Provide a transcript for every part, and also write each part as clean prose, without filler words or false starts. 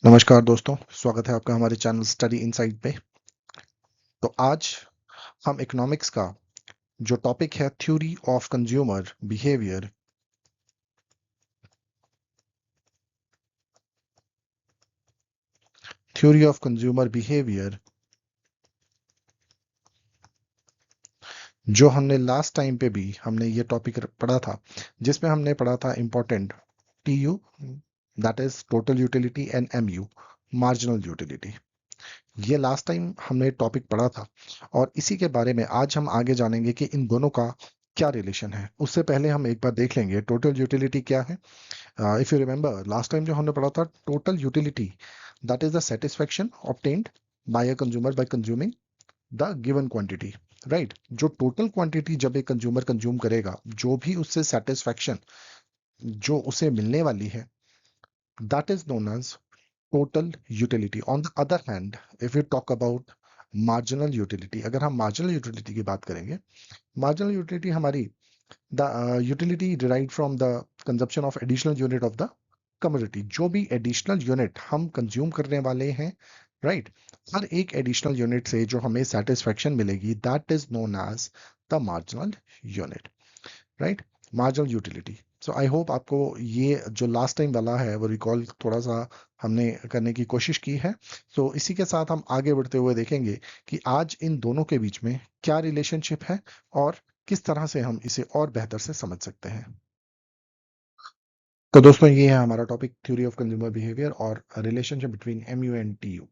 नमस्कार दोस्तों, स्वागत है आपका हमारे चैनल स्टडी इनसाइट पे। तो आज हम इकोनॉमिक्स का जो टॉपिक है theory of consumer behaviour, theory of consumer behaviour जो हमने लास्ट टाइम पे भी हमने ये टॉपिक पढ़ा था, जिसमें हमने पढ़ा था important TU, that is total utility, and MU, marginal utility. ये लास्ट टाइम हमने टॉपिक पढ़ा था और इसी के बारे में आज हम आगे जानेंगे कि इन दोनों का क्या रिलेशन है। उससे पहले हम एक बार देख लेंगे टोटल यूटिलिटी क्या है। If you remember last time जो हमने पढ़ा था, total utility that is the satisfaction obtained by a consumer bye consuming the given quantity. Right, जो टोटल क्वांटिटी जब एक कंज्यूमर कंज्यूम करेगा, जो भी उससे सेटिस्फेक्शन जो उसे मिलने वाली है, that is known as total utility. On the other hand, if we talk about marginal utility, अगर हम marginal utility की बात करेंगे, marginal utility हमारी the utility derived from the consumption of additional unit of the commodity। जो भी additional unit हम consume करने वाले हैं, right, हर एक additional unit से जो हमें satisfaction मिलेगी, that is known as the marginal unit, right, marginal utility. So I hope आपको ये जो लास्ट टाइम वाला है वो रिकॉल थोड़ा सा हमने करने की कोशिश की है। सो इसी के साथ हम आगे बढ़ते हुए देखेंगे कि आज इन दोनों के बीच में क्या रिलेशनशिप है और किस तरह से हम इसे और बेहतर से समझ सकते हैं। तो दोस्तों, ये है हमारा topic theory of consumer behaviour और relationship between MU and TU,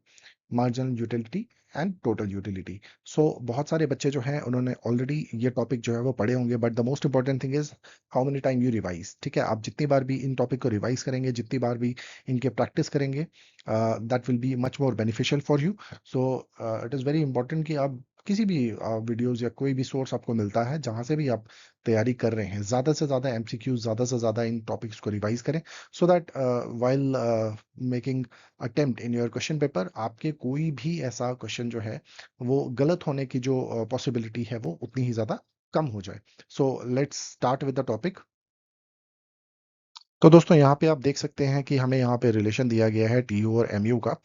marginal utility and total utility. So बहुत सारे बच्चे जो हैं उन्होंने ऑलरेडी ये टॉपिक जो है वो पढ़े होंगे, but the most important thing is how many time you revise. ठीक है, आप जितनी बार भी इन टॉपिक को रिवाइज करेंगे, जितनी बार भी इनके प्रैक्टिस करेंगे, that will be much more beneficial for you. So it is very important कि आप किसी भी वीडियोस या कोई भी सोर्स आपको मिलता है जहां से भी आप तैयारी कर रहे हैं, ज्यादा से ज्यादा एमसीक्यूज, ज्यादा से ज्यादा इन टॉपिक्स को रिवाइज करें, so that while making attempt in your question paper, आपके कोई भी ऐसा क्वेश्चन जो है वो गलत होने की जो पॉसिबिलिटी है वो उतनी ही ज्यादा कम हो जाए। So let's start with the topic. तो दोस्तों, यहाँ पे आप देख सकते हैं कि हमें यहाँ पे रिलेशन दिया गया है टीयू और एमयू का।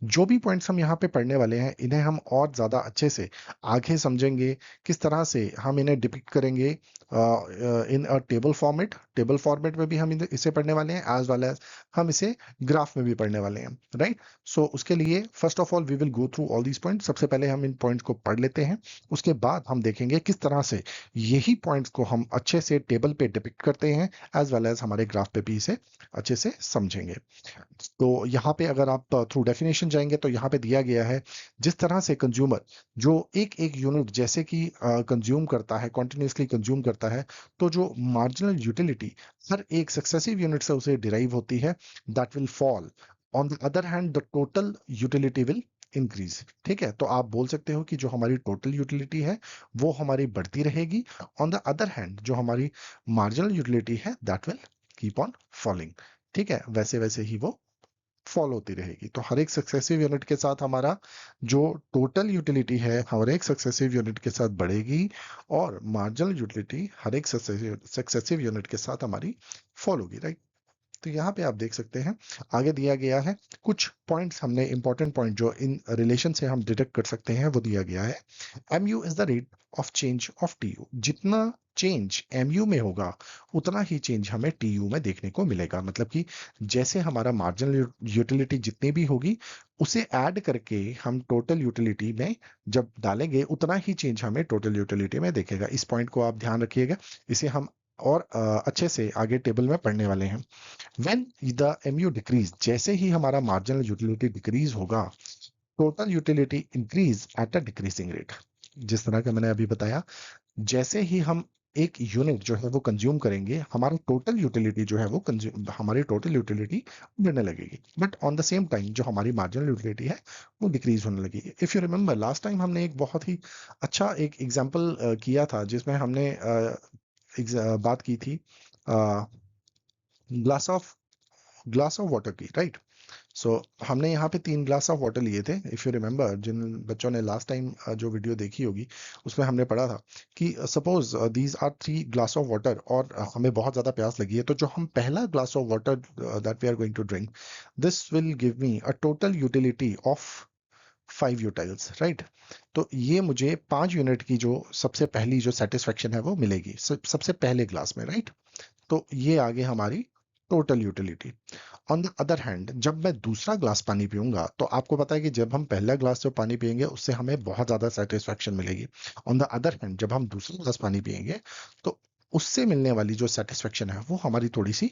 जो भी पॉइंट्स हम यहाँ पे पढ़ने वाले हैं, इन्हें हम और ज़्यादा अच्छे से आगे समझेंगे, किस तरह से हम इन्हें डिपिक्ट करेंगे in a table format. Table format में भी हम इसे पढ़ने वाले हैं, एज वेल एज हम इसे ग्राफ में भी पढ़ने वाले हैं, राइट। सो उसके लिए first of all we will go through all these points. सबसे पहले हम इन पॉइंट्स को पढ़ लेते हैं, उसके बाद हम देखेंगे किस तरह से यही पॉइंट्स को हम अच्छे से टेबल पे डिपिक्ट करते हैं, एज वेल एज हमारे ग्राफ पे भी इसे अच्छे से समझेंगे। तो यहाँ पे अगर आप थ्रू डेफिनेशन जाएंगे तो यहाँ पे दिया गया है, जिस तरह से कंज्यूमर जो एक एक यूनिट जैसे कि कंज्यूम करता है, कॉन्टिन्यूसली कंज्यूम करता है, तो जो मार्जिनल यूटिलिटी हर एक सक्सेसिव यूनिट से उसे डिराइव होती है, that will fall. On the other hand the total utility will increase. ठीक है, तो आप बोल सकते हो कि जो हमारी टोटल यूटिलिटी है वो हमारी बढ़ती रहेगी। ऑन द अदर हैंड जो हमारी मार्जिनल यूटिलिटी है, that will keep on falling. ठीक है, वैसे वैसे ही वो फॉल होती रहेगी। तो हर एक सक्सेसिव यूनिट के साथ हमारा जो टोटल यूटिलिटी है हर एक सक्सेसिव यूनिट के साथ बढ़ेगी, और मार्जिनल यूटिलिटी हर एक सक्सेसिव यूनिट के साथ हमारी फॉल होगी, राइट। तो यहाँ पे आप देख सकते हैं आगे दिया गया है कुछ पॉइंट्स, हमने इंपॉर्टेंट पॉइंट जो इन रिलेशन से हम डिटेक्ट कर सकते हैं वो दिया गया है। mu is the rate of change of TU. जितना चेंज mu में होगा उतना ही चेंज हमें टीयू में देखने को मिलेगा। मतलब कि जैसे हमारा मार्जिनल यूटिलिटी जितनी भी होगी, उसे ऐड करके हम टोटल यूटिलिटी में जब डालेंगे उतना ही चेंज हमें टोटल यूटिलिटी में देखेगा। इस पॉइंट को आप ध्यान रखिएगा, इसे हम और अच्छे से आगे टेबल में पढ़ने वाले हैं। When the mu decrease, जैसे ही हमारा मार्जिनल यूटिलिटी डिक्रीज होगा, total utility increase at a decreasing rate. जिस तरह का मैंने अभी बताया, जैसे ही हम एक यूनिट जो है वो कंज्यूम करेंगे, हमारा टोटल यूटिलिटी जो है वो हमारी टोटल यूटिलिटी बढ़ने लगेगी, but on the same time जो हमारी मार्जिनल यूटिलिटी है वो डिक्रीज होने लगेगी। If you remember last time हमने एक बहुत ही अच्छा एक एग्जांपल किया था, जिसमें हमने बात की थी ग्लास ऑफ वाटर की, राइट। सो हमने यहाँ पे 3 ग्लास ऑफ वाटर लिए थे। इफ यू रिमेंबर, जिन बच्चों ने लास्ट टाइम जो वीडियो देखी होगी उसमें हमने पढ़ा था कि suppose these are 3 glass of water और हमें बहुत ज्यादा प्यास लगी है, तो जो हम पहला glass of water that we are going to drink, this will give me a total utility of 5 utils, right. तो ये मुझे 5 यूनिट की जो सबसे पहली जो सेटिस्फेक्शन है वो मिलेगी सबसे पहले ग्लास में, राइट। तो ये आगे हमारी total utility. On the other hand, जब मैं दूसरा ग्लास पानी पीऊंगा तो आपको पता है कि जब हम पहला ग्लास जो पानी पियेंगे उससे हमें बहुत ज्यादा सेटिस्फेक्शन मिलेगी। ऑन द अदर हैंड, जब हम दूसरा ग्लास पानी पियेंगे तो उससे मिलने वाली जो सेटिस्फेक्शन है वो हमारी थोड़ी सी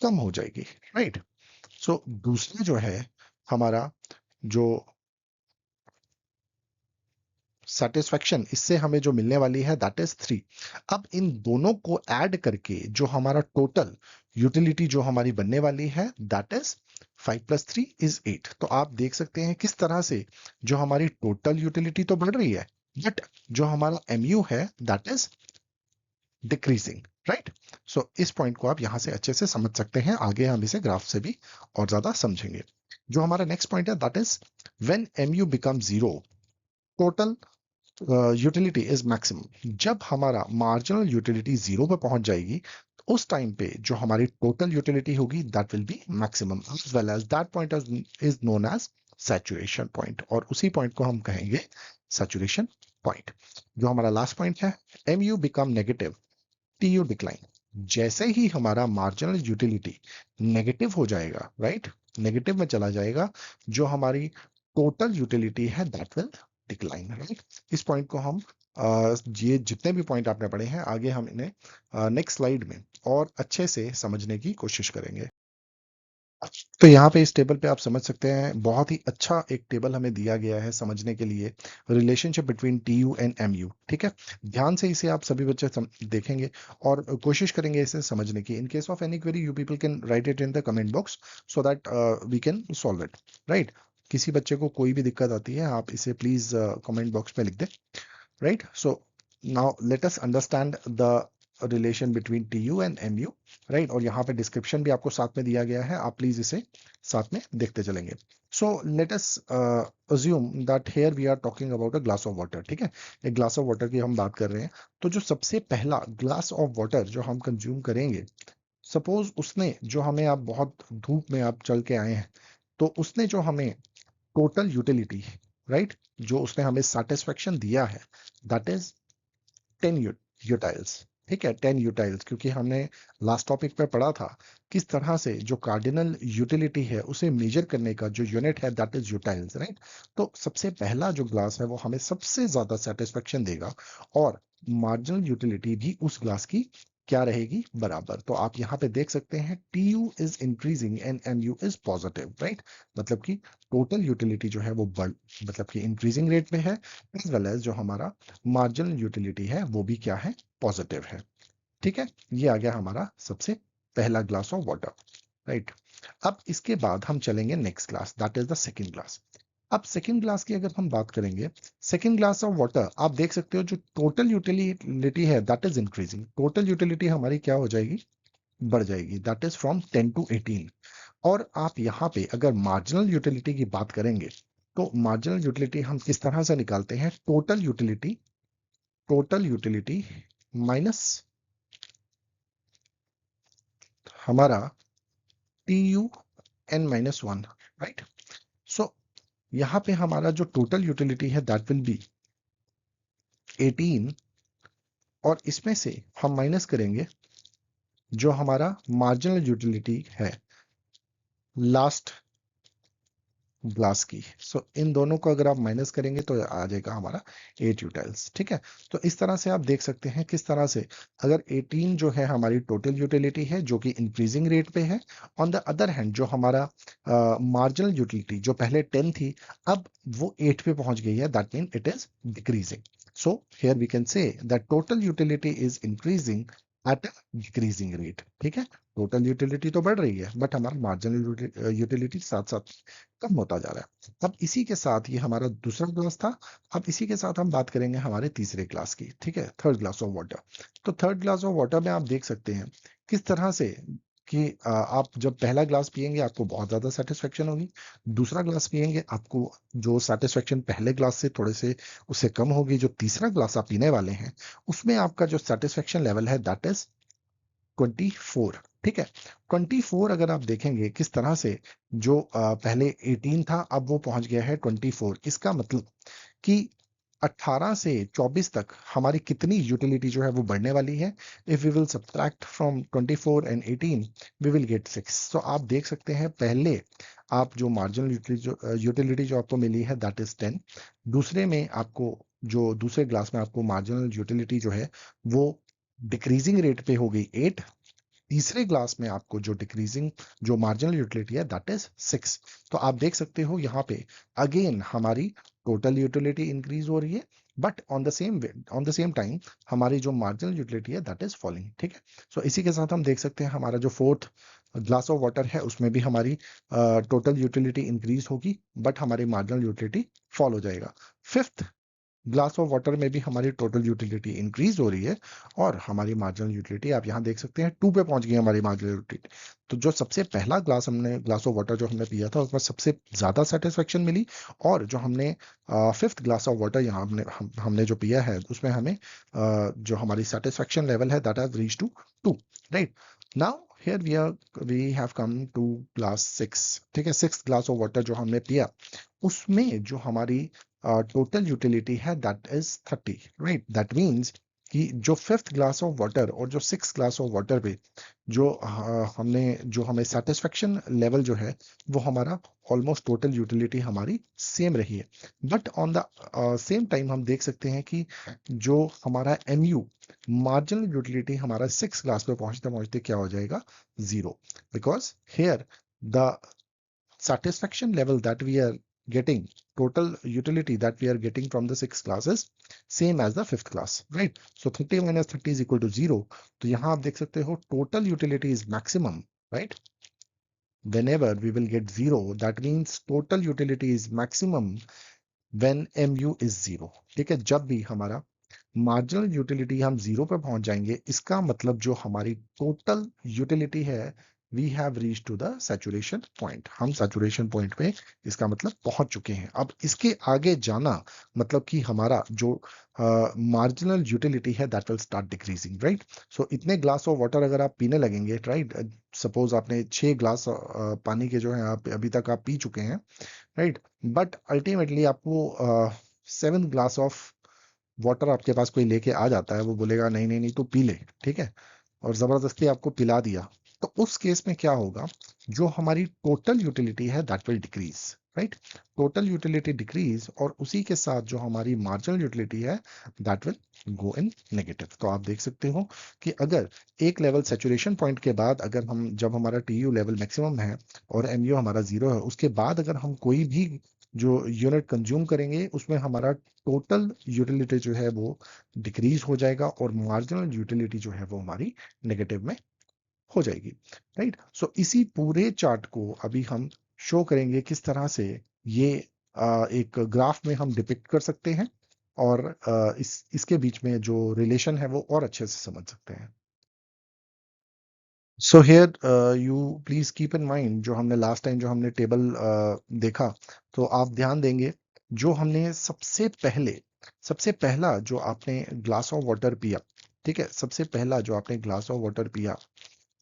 कम हो जाएगी, राइट। सो दूसरा जो है हमारा जो सेटिस्फेक्शन, इससे हमें जो मिलने वाली है दैट इज 3। अब इन दोनों को ऐड करके जो हमारा टोटल यूटिलिटी जो हमारी बनने वाली है दैट इज 5 + 3 = 8। तो आप देख सकते हैं किस तरह से जो हमारी टोटल यूटिलिटी तो बढ़ रही है, बट जो हमारा एमयू है दैट इज डिक्रीजिंग, राइट। सो इस पॉइंट को आप यहां से अच्छे से समझ सकते हैं। आगे हम इसे ग्राफ से भी और ज्यादा समझेंगे। जो हमारा नेक्स्ट पॉइंट है that is when MU become zero, total utility is maximum. जब हमारा मार्जिनल यूटिलिटी जीरो पे पहुंच जाएगी, उस टाइम पे जो हमारी टोटल यूटिलिटी होगी that will be maximum, as well as that point is known as saturation point, और उसी पॉइंट को हम कहेंगे सैचुरेशन पॉइंट। जो हमारा लास्ट पॉइंट है, M U become negative, T U decline. जैसे ही हमारा मार्जिनल यूटिलिटी नेगेटिव हो जाएगा, राइट, नेगेटिव में चला जाएगा, जो हमारी टोटल यूटिलिटी है दैट विल डिक्लाइन, राइट। इस पॉइंट को हम ये जितने भी पॉइंट आपने पढ़े हैं आगे हम इन्हें नेक्स्ट स्लाइड में और अच्छे से समझने की कोशिश करेंगे। तो यहाँ पे इस टेबल पे आप समझ सकते हैं, बहुत ही अच्छा एक टेबल हमें दिया गया है समझने के लिए, relationship between T U and M U, ठीक है। ध्यान से इसे आप सभी बच्चे देखेंगे और कोशिश करेंगे इसे समझने की। In case of any query you people can write it in the comment box so that we can solve it, right. किसी बच्चे को कोई भी दिक्कत आती है आप इसे प्लीज कमेंट बॉक्स में लिख दें, right? So now let us understand the relation between TU and MU, right? और यहाँ पे डिस्क्रिप्शन भी आपको साथ में दिया गया है, आप प्लीज इसे साथ में देखते चलेंगे। So let us assume that here we are talking about a glass of water, ठीक है। एक ग्लास ऑफ वाटर की हम बात कर रहे हैं। तो जो सबसे पहला ग्लास ऑफ वाटर जो हम कंज्यूम करेंगे, सपोज उसने जो हमें, आप बहुत धूप में आप चल के आए हैं, तो उसने जो हमें टोटल यूटिलिटी, राइट, जो उसने हमें सेटिस्फेक्शन दिया है दैट इज 10 यूटाइल्स, ठीक है, 10 यूटाइल्स। क्योंकि हमने लास्ट टॉपिक पे पढ़ा था किस तरह से जो कार्डिनल यूटिलिटी है उसे मेजर करने का जो यूनिट है दैट इज यूटाइल्स, राइट। तो सबसे पहला जो ग्लास है वो हमें सबसे ज्यादा सेटिस्फेक्शन देगा, और मार्जिनल यूटिलिटी भी उस ग्लास की क्या रहेगी, बराबर। तो आप यहाँ पे देख सकते हैं T U is increasing and M U is positive, right. मतलब कि टोटल यूटिलिटी जो है वो बढ़, मतलब कि इंक्रीजिंग रेट में है, एज वेल एज जो हमारा मार्जिनल यूटिलिटी है वो भी क्या है, पॉजिटिव है, ठीक है। ये आ गया हमारा सबसे पहला ग्लास ऑफ वाटर, राइट। अब इसके बाद हम चलेंगे next glass that is the second glass. अब सेकंड ग्लास की अगर हम बात करेंगे, सेकंड ग्लास ऑफ वाटर आप देख सकते हो जो टोटल यूटिलिटी है that is increasing. Total utility हमारी क्या हो जाएगी, बढ़ जाएगी, दैट इज फ्रॉम 10 to 18। और आप यहाँ पे अगर मार्जिनल यूटिलिटी की बात करेंगे, तो मार्जिनल यूटिलिटी हम किस तरह से निकालते हैं, टोटल यूटिलिटी माइनस हमारा टी यू एन -1, राइट। सो यहां पे हमारा जो टोटल यूटिलिटी है दैट विल बी 18, और इसमें से हम माइनस करेंगे जो हमारा मार्जिनल यूटिलिटी है लास्ट ग्लास की। सो इन दोनों को अगर आप माइनस करेंगे तो आ जाएगा हमारा 8 यूटाइल्स, ठीक है। तो इस तरह से आप देख सकते हैं किस तरह से अगर 18 जो है हमारी टोटल यूटिलिटी है जो कि इंक्रीजिंग रेट पे है, ऑन द अदर हैंड जो हमारा मार्जिनल यूटिलिटी जो पहले 10 थी अब वो 8 पे पहुंच गई है, that mean it is decreasing. So here we can say that total utility is increasing at a decreasing rate, ठीक है। टोटल यूटिलिटी तो बढ़ रही है बट हमारा मार्जिनल यूटिलिटी साथ साथ कम होता जा रहा है। अब इसी के साथ ये हमारा दूसरा ग्लास था। अब इसी के साथ हम बात करेंगे हमारे तीसरे ग्लास की, ठीक है, थर्ड ग्लास ऑफ वाटर। तो थर्ड ग्लास ऑफ वाटर में आप देख सकते हैं किस तरह से कि आप जब पहला ग्लास पिएंगे आपको बहुत ज्यादा सेटिस्फेक्शन होगी, दूसरा ग्लास पिएंगे आपको जो सेटिस्फेक्शन पहले ग्लास से थोड़े से उससे कम होगी, जो तीसरा ग्लास आप पीने वाले हैं उसमें आपका जो सेटिस्फेक्शन लेवल है दैट इज 24। ठीक है, 24 अगर आप देखेंगे किस तरह से जो पहले 18 था अब वो पहुंच गया है 24। इसका मतलब कि 18 से 24 तक हमारी कितनी यूटिलिटी जो है वो बढ़ने वाली है। If we will subtract from 24 and 18 we will get 6। तो आप देख सकते हैं पहले आप जो मार्जिनल यूटिलिटी जो आपको मिली है दैट इज 10, दूसरे में आपको जो दूसरे ग्लास में आपको मार्जिनल यूटिलिटी जो है वो डिक्रीजिंग रेट पे हो गई 8, तीसरे ग्लास में आपको जो डिक्रीजिंग जो मार्जिनल यूटिलिटी है दैट इज 6। तो आप देख सकते हो यहाँ पे अगेन हमारी टोटल यूटिलिटी इंक्रीज हो रही है, but on the same time हमारी जो मार्जिनल यूटिलिटी है दैट इज फॉलिंग। ठीक है, सो इसी के साथ हम देख सकते हैं हमारा जो फोर्थ ग्लास ऑफ वाटर है उसमें भी हमारी टोटल यूटिलिटी इंक्रीज होगी बट हमारी मार्जिनल यूटिलिटी फॉल हो जाएगा। फिफ्थ ग्लास ऑफ वाटर में भी हमारी टोटल यूटिलिटी इंक्रीज हो रही है और हमारी मार्जिनल यूटिलिटी आप यहां देख सकते हैं 2 पे पहुंच गई हमारी मार्जिनल यूटिलिटी। तो जो सबसे पहला ग्लास ऑफ वाटर जो हमने पिया था उसमें सबसे ज्यादा सेटिस्फेक्शन मिली, और जो हमने फिफ्थ ग्लास ऑफ वाटर यहाँ हमने जो पिया है उसमें हमें जो हमारी सेटिस्फेक्शन लेवल है that has reach to 2। Right, now here we have come to glass 6। ठीक है, सिक्स ग्लास ऑफ वाटर जो हमने पिया उसमें जो हमारी टोटल यूटिलिटी है that is 30। Right, that means कि जो फिफ्थ ग्लास ऑफ वाटर और जो सिक्स ग्लास ऑफ वाटर पे जो हमने जो हमें सेटिस्फेक्शन लेवल जो है वो हमारा ऑलमोस्ट टोटल यूटिलिटी हमारी सेम रही है, but on the same time हम देख सकते हैं कि जो हमारा एमयू मार्जिनल यूटिलिटी हमारा सिक्स ग्लास पे पहुंचते पहुंचते क्या हो जाएगा, 0। Because here the satisfaction level that we are getting, total utility that we are getting from the sixth class is same as the fifth class, right? So 30 minus 30 is equal to 0. तो यहाँ आप देख सकते हो total utility is maximum, right? Whenever we will get 0, that means total utility is maximum when mu is 0। ठीक है, जब भी हमारा मार्जिनल यूटिलिटी हम 0 पे पहुंच जाएंगे इसका मतलब जो हमारी टोटल यूटिलिटी है we have reach to the saturation point, हम सैचुरेशन पॉइंट पे इसका मतलब पहुंच चुके हैं। अब इसके आगे जाना मतलब कि हमारा जो मार्जिनल यूटिलिटी है that will start decreasing. Right, so इतने ग्लास ऑफ वाटर अगर आप पीने लगेंगे, राइट, सपोज आपने 6 ग्लास पानी के जो है आप अभी तक आप पी चुके हैं, राइट, बट अल्टीमेटली आपको 7 ग्लास ऑफ वाटर आपके पास कोई लेके आ जाता है, वो बोलेगा नहीं नहीं नहीं तू पी ले, ठीक है, और जबरदस्ती आपको पिला दिया, तो उस केस में क्या होगा, जो हमारी टोटल यूटिलिटी है that will decrease. Right, total utility decrease और उसी के साथ जो हमारी मार्जिनल यूटिलिटी है that will go in negative. तो आप देख सकते हो कि अगर एक लेवल सेचुरेशन पॉइंट के बाद अगर हम जब हमारा टीयू लेवल मैक्सिमम है और एमयू हमारा 0 है उसके बाद अगर हम कोई भी जो यूनिट कंज्यूम करेंगे उसमें हमारा टोटल यूटिलिटी जो है वो डिक्रीज हो जाएगा और मार्जिनल यूटिलिटी जो है वो हमारी नेगेटिव में हो जाएगी। राइट, सो इसी पूरे चार्ट को अभी हम शो करेंगे किस तरह से ये एक ग्राफ में हम डिपिक्ट कर सकते हैं और इसके बीच में जो रिलेशन है वो और अच्छे से समझ सकते हैं। So here you please keep in mind जो हमने लास्ट टाइम जो हमने टेबल देखा, तो आप ध्यान देंगे जो हमने सबसे पहला जो आपने ग्लास ऑफ वाटर पिया, ठीक है, सबसे पहला जो आपने ग्लास ऑफ वाटर पिया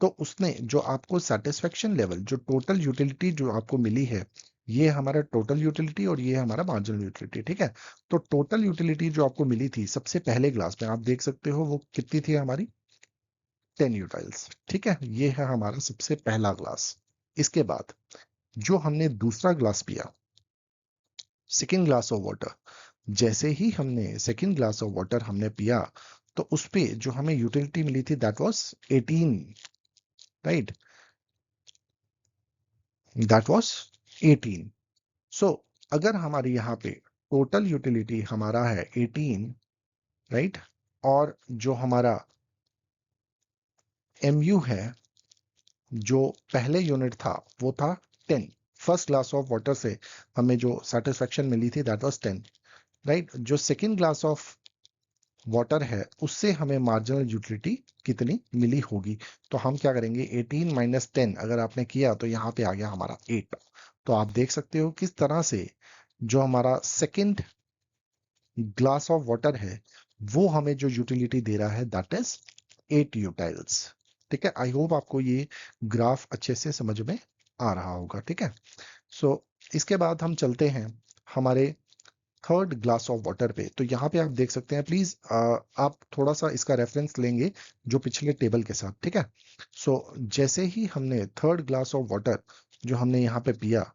तो उसने जो आपको सेटिस्फेक्शन लेवल जो टोटल यूटिलिटी जो आपको मिली है, ये हमारा टोटल यूटिलिटी और ये हमारा मार्जिनल यूटिलिटी। ठीक है, तो टोटल यूटिलिटी जो आपको मिली थी सबसे पहले ग्लास में आप देख सकते हो वो कितनी थी हमारी, 10 यूटाइल्स। ठीक है, ये है हमारा सबसे पहला ग्लास। इसके बाद जो हमने दूसरा ग्लास पिया, सेकेंड ग्लास ऑफ वाटर, जैसे ही हमने सेकेंड ग्लास ऑफ वाटर हमने पिया तो उस पे जो हमें यूटिलिटी मिली थी that was 18। Right, that was 18। सो अगर हमारी यहाँ पे टोटल यूटिलिटी हमारा है 18, राइट, और जो हमारा एमयू है जो पहले यूनिट था वो था 10, फर्स्ट ग्लास ऑफ वाटर से हमें जो सेटिस्फेक्शन मिली थी दैट वाज 10। राइट, जो सेकेंड ग्लास ऑफ वाटर है उससे हमें मार्जिनल यूटिलिटी कितनी मिली होगी। तो हम क्या करेंगे, 18 माइनस 10 अगर आपने किया तो यहाँ पे आ गया हमारा 8। तो आप देख सकते हो किस तरह से जो हमारा सेकंड ग्लास ऑफ वाटर है वो हमें जो यूटिलिटी दे रहा है दैट इज 8 यूटाइल्स। ठीक है, आई होप आपको ये ग्राफ अच्छे से समझ में आ रहा होगा। ठीक है, सो इसके बाद हम चलते हैं हमारे थर्ड ग्लास ऑफ वाटर पे। तो यहाँ पे आप देख सकते हैं, प्लीज आप थोड़ा सा इसका रेफरेंस लेंगे जो पिछले टेबल के साथ। ठीक है, सो जैसे ही हमने थर्ड ग्लास ऑफ वाटर जो हमने यहाँ पे पिया,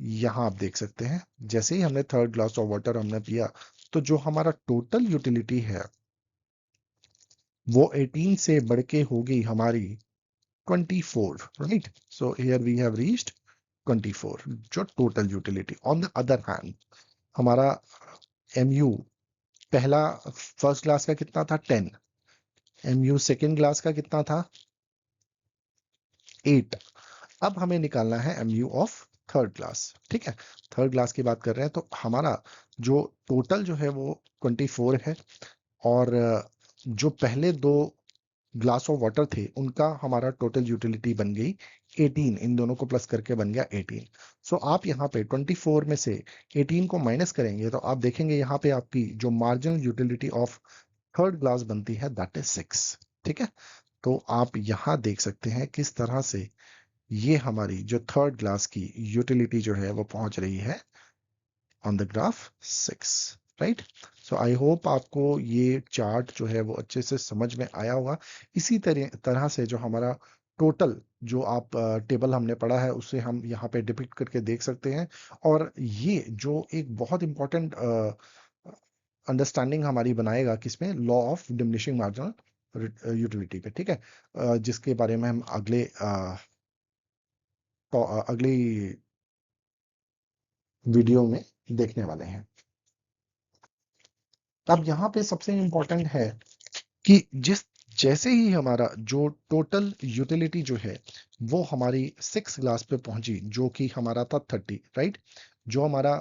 यहाँ आप देख सकते हैं जैसे ही हमने थर्ड ग्लास ऑफ वाटर हमने पिया तो जो हमारा टोटल यूटिलिटी है वो 18 से बढ़ के होगी हमारी 24। Right, so here we have reached 24 जो total utility. On the other hand हमारा एमयू पहला फर्स्ट क्लास का कितना था 10, एमयू सेकेंड क्लास का कितना था 8। अब हमें निकालना है एमयू ऑफ थर्ड क्लास। ठीक है, थर्ड क्लास की बात कर रहे हैं तो हमारा जो टोटल जो है वो 24 है, और जो पहले दो ग्लास ऑफ वाटर थे उनका हमारा टोटल यूटिलिटी बन गई 18, इन दोनों को प्लस करके बन गया 18। सो आप यहाँ पे 24 में से 18 को माइनस करेंगे तो आप देखेंगे यहाँ पे आपकी जो marginal utility of third glass बनती है दैट इज 6। ठीक है, तो आप यहाँ देख सकते हैं किस तरह से ये हमारी जो थर्ड ग्लास की यूटिलिटी जो है वो पहुंच रही है on the graph 6। Right, so I hope आपको ये चार्ट जो है वो अच्छे से समझ में आया होगा। इसी तरह से जो हमारा टोटल जो आप टेबल हमने पढ़ा है उससे हम यहाँ पे डिपिक्ट करके देख सकते हैं। और ये जो एक बहुत इंपॉर्टेंट अंडरस्टैंडिंग हमारी बनाएगा किसमें, law of diminishing marginal utility पे। ठीक है, जिसके बारे में हम अगली वीडियो में देखने वाले हैं। अब यहाँ पे सबसे इंपॉर्टेंट है कि जैसे ही हमारा जो टोटल यूटिलिटी जो है वो हमारी 6 ग्लास पे पहुंची जो कि हमारा था 30। राइट, जो हमारा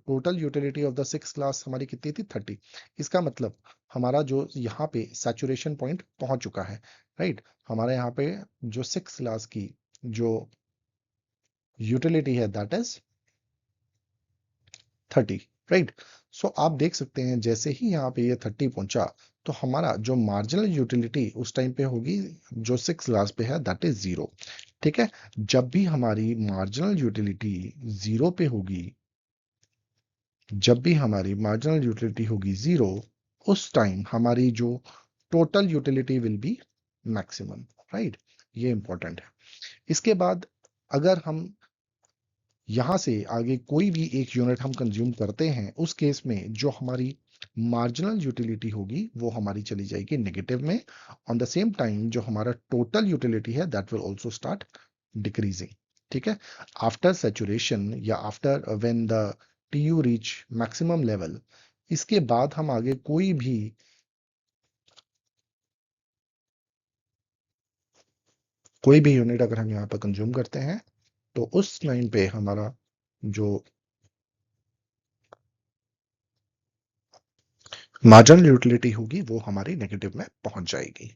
total utility of the 6 glass हमारी कितनी थी 30। इसका मतलब हमारा जो यहाँ पे सैचुरेशन पॉइंट पहुंच चुका है। राइट, हमारे यहाँ पे जो 6 ग्लास की जो यूटिलिटी है दैट इज 30। राइट, सो आप देख सकते हैं जैसे ही यहाँ पे ये 30 पहुंचा तो हमारा जो मार्जिनल यूटिलिटी उस टाइम पे होगी जो 6 ग्लास पे है दैट इज 0। ठीक है, जब भी हमारी मार्जिनल यूटिलिटी 0 पे होगी, जब भी हमारी मार्जिनल यूटिलिटी होगी 0, उस टाइम हमारी जो total utility will be maximum. Right, ये इंपॉर्टेंट है। इसके बाद अगर हम यहां से आगे कोई भी एक यूनिट हम कंज्यूम करते हैं उस केस में जो हमारी मार्जिनल यूटिलिटी होगी वो हमारी चली जाएगी नेगेटिव में। ऑन द सेम टाइम जो हमारा टोटल यूटिलिटी है that will also start decreasing. ठीक है, आफ्टर सैचुरेशन या after when the TU reach maximum level, इसके बाद हम आगे कोई भी यूनिट अगर हम यहाँ पर कंज्यूम करते हैं तो उस टाइम पे हमारा जो मार्जिनल यूटिलिटी होगी वो हमारी नेगेटिव में पहुंच जाएगी।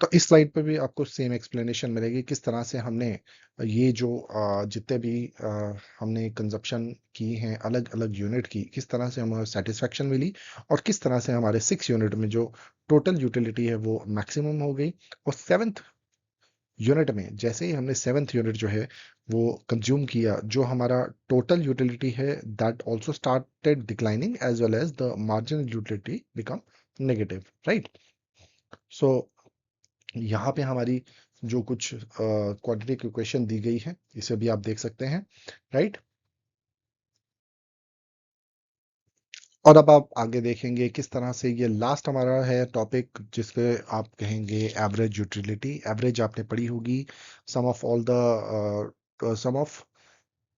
तो इस स्लाइड पे भी आपको सेम एक्सप्लेनेशन मिलेगी किस तरह से हमने ये जो जितने भी हमने कंजप्शन की हैं अलग अलग यूनिट की, किस तरह से हमें सेटिस्फेक्शन मिली और किस तरह से हमारे 6 यूनिट में जो टोटल यूटिलिटी है वो मैक्सिमम हो गई। और सेवेंथ यूनिट में जैसे ही हमने सेवेंथ यूनिट जो है वो कंज्यूम किया, जो हमारा टोटल यूटिलिटी है that also started declining as well as the marginal utility become negative. Right, so यहाँ पे हमारी जो कुछ क्वाड्रेटिक इक्वेशन दी गई है इसे भी आप देख सकते हैं। राइट, और अब आप आगे देखेंगे किस तरह से ये लास्ट हमारा है टॉपिक जिसपे आप कहेंगे एवरेज यूटिलिटी। एवरेज आपने पढ़ी होगी, sum of all the sum of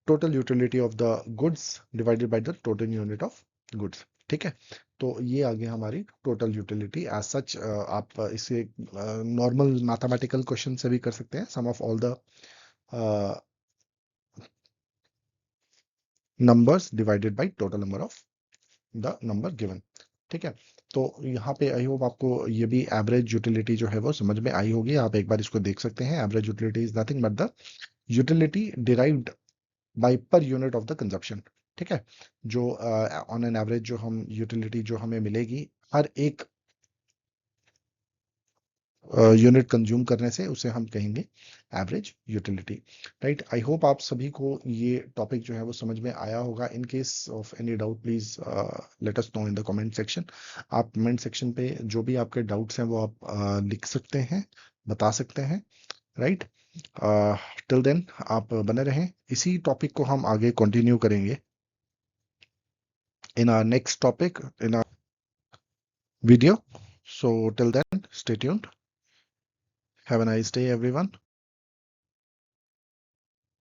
total utility of the goods divided by the total unit of goods. ठीक है, तो ये आ गया हमारी टोटल यूटिलिटी एज सच। आप इसे नॉर्मल मैथमेटिकल क्वेश्चन से भी कर सकते हैं, sum of all the numbers divided by total number of the number given. ठीक है, तो यहाँ पे आई होप आपको ये भी एवरेज यूटिलिटी जो है वो समझ में आई होगी। आप एक बार इसको देख सकते हैं। Average utility is nothing but the utility derived bye per unit of the consumption. ठीक है, जो ऑन एन एवरेज जो हम यूटिलिटी जो हमें मिलेगी हर एक यूनिट कंज्यूम करने से, उसे हम कहेंगे average utility. Right, I hope आप सभी को ये टॉपिक जो है वो समझ में आया होगा। इन case of any doubt please let us know in the comment section. आप कमेंट सेक्शन पे जो भी आपके डाउट्स हैं वो आप लिख सकते हैं, बता सकते हैं। राइट, टिल देन आप बने रहें, इसी टॉपिक को हम आगे कंटिन्यू करेंगे in our next topic in our video. So till then, stay tuned. Have a nice day, everyone.